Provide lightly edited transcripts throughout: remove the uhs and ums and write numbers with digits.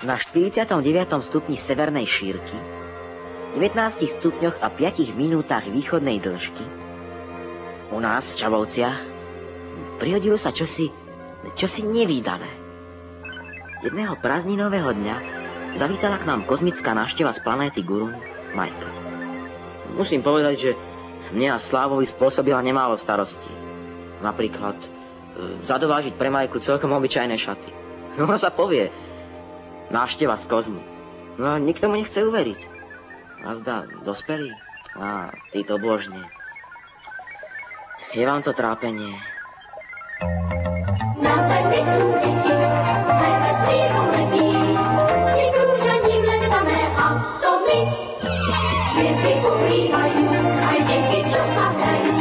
na 49. stupni severnej šírky, 19 stupňoch a 5 minútach východnej dĺžky, u nás v Čabovciach, prihodilo sa čosi nevídané. Jedného prázdninového dňa zavítala k nám kozmická návšteva z planéty Gurun, Majka. Musím povedať, že mne a Slávovi spôsobila nemálo starostí. Napríklad zadovážiť pre Majku celkom obyčajné šaty. No ono sa povie, návšteva z kozmu. No a nikto mu nechce uveriť. A zdá, dospelí? Á, títo božne. Je vám to trápenie. Na zemi sú deti, ze vesmíru letí, ti krúžením len samé atomy. Hviezdy uplývajú, aj deti, čo sa hrajú,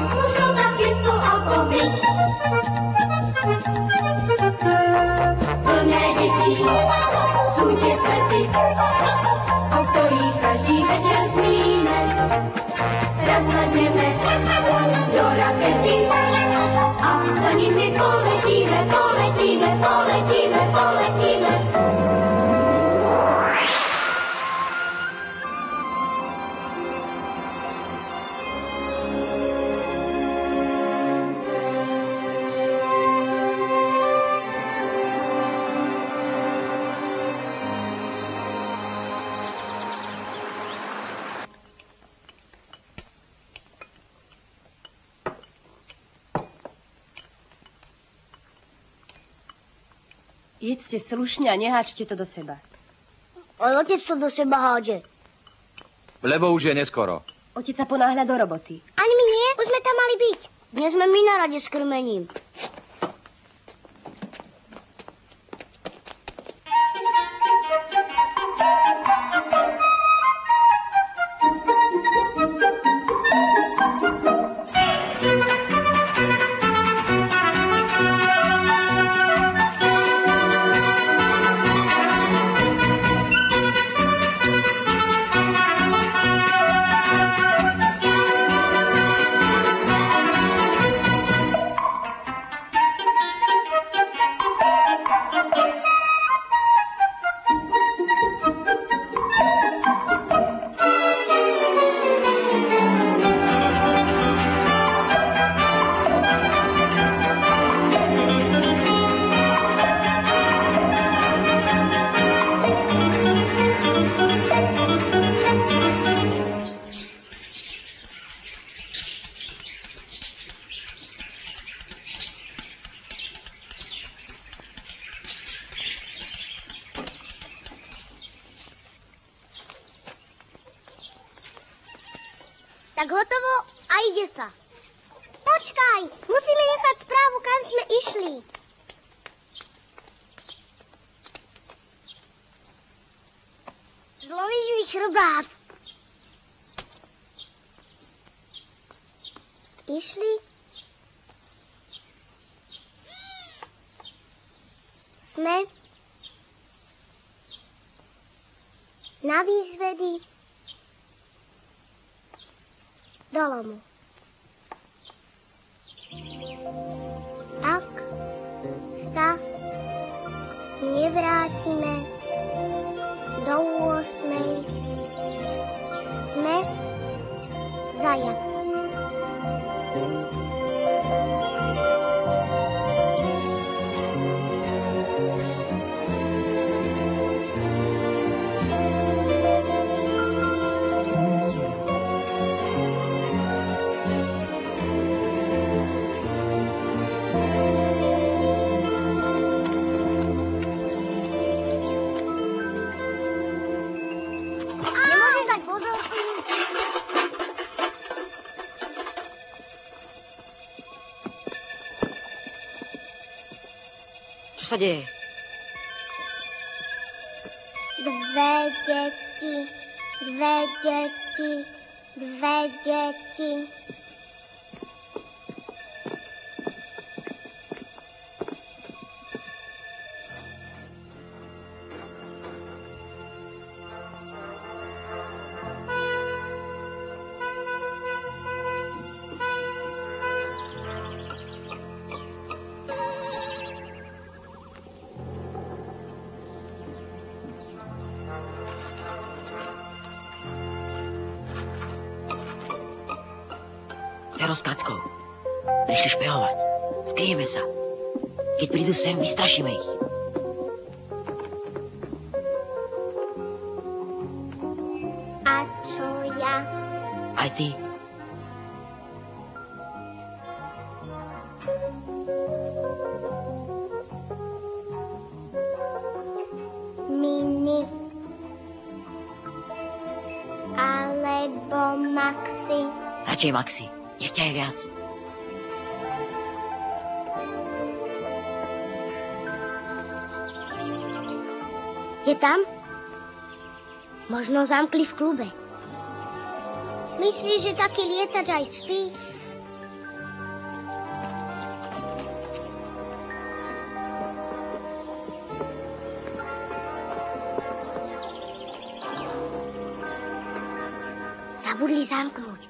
možno takisto ako my. Plné detí sú tie svety, o ktorých každý večer sníme. Raz sadneme do rakety a za nimi poletíme, poletíme, poletíme, poletíme. Jedzte slušne a neháčte to do seba. Ale otec to do seba hádže. Lebo už je neskoro. Otec sa ponáhľa do roboty. Ani my nie, už sme tam mali byť. Dnes sme my na rade s krmením. Tak hotovo a ide sa. Počkaj, musíme nechať správu, kam sme išli. Zlomíš mi chrbát. Išli? Sme na výzvedy do lomu. Ak sa nevrátime do 8, sme zajatí. Čo sa deje? Dve deti. Pero s Katkou. Prišli špehovať. Skryjeme sa. Keď prídu sem, vystrašíme ich. A čo ja? Aj ty. Mini. Alebo Maxi. Radšej Maxi. Nech ťa je viac. Je tam? Možno zamkli v klube. Myslíš, že taký lietač aj spí? Zabudli zamknúť.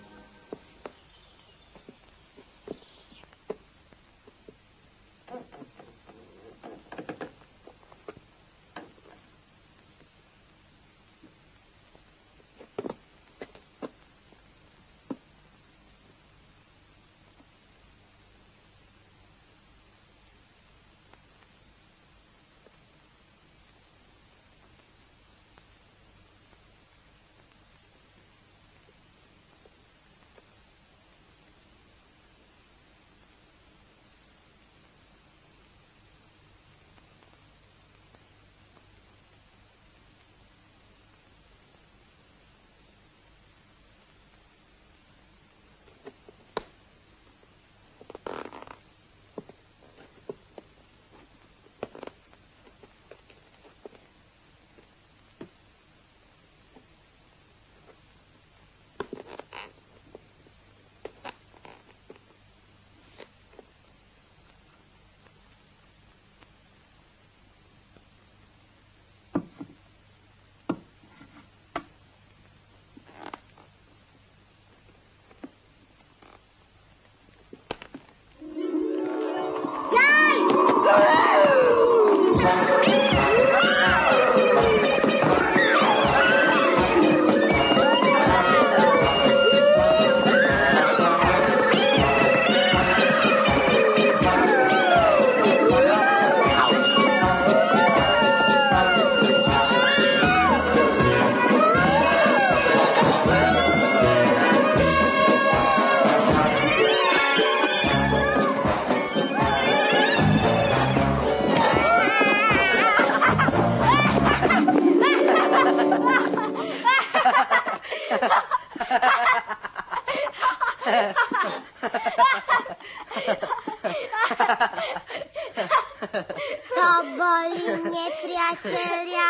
To boli nepriatelia.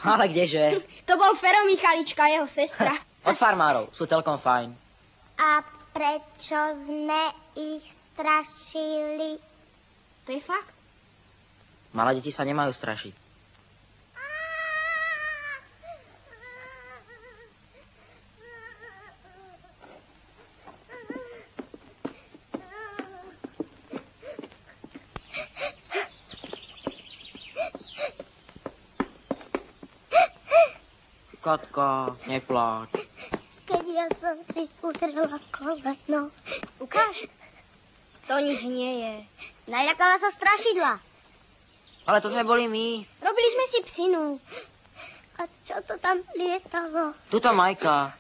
Ale kdeže? To bol Fero Michalička, jeho sestra. Od farmárov. Sú celkom fajn. A prečo sme ich strašili? To je fakt. Malé deti sa nemajú strašiť. Katka, nepláč. Keď ja som si udrela koleno. Ukáž. To nič nie je. Naľakala sa strašidla. Ale to sme boli my. Robili sme si psinu. A čo to tam lietalo? Tuto Majka.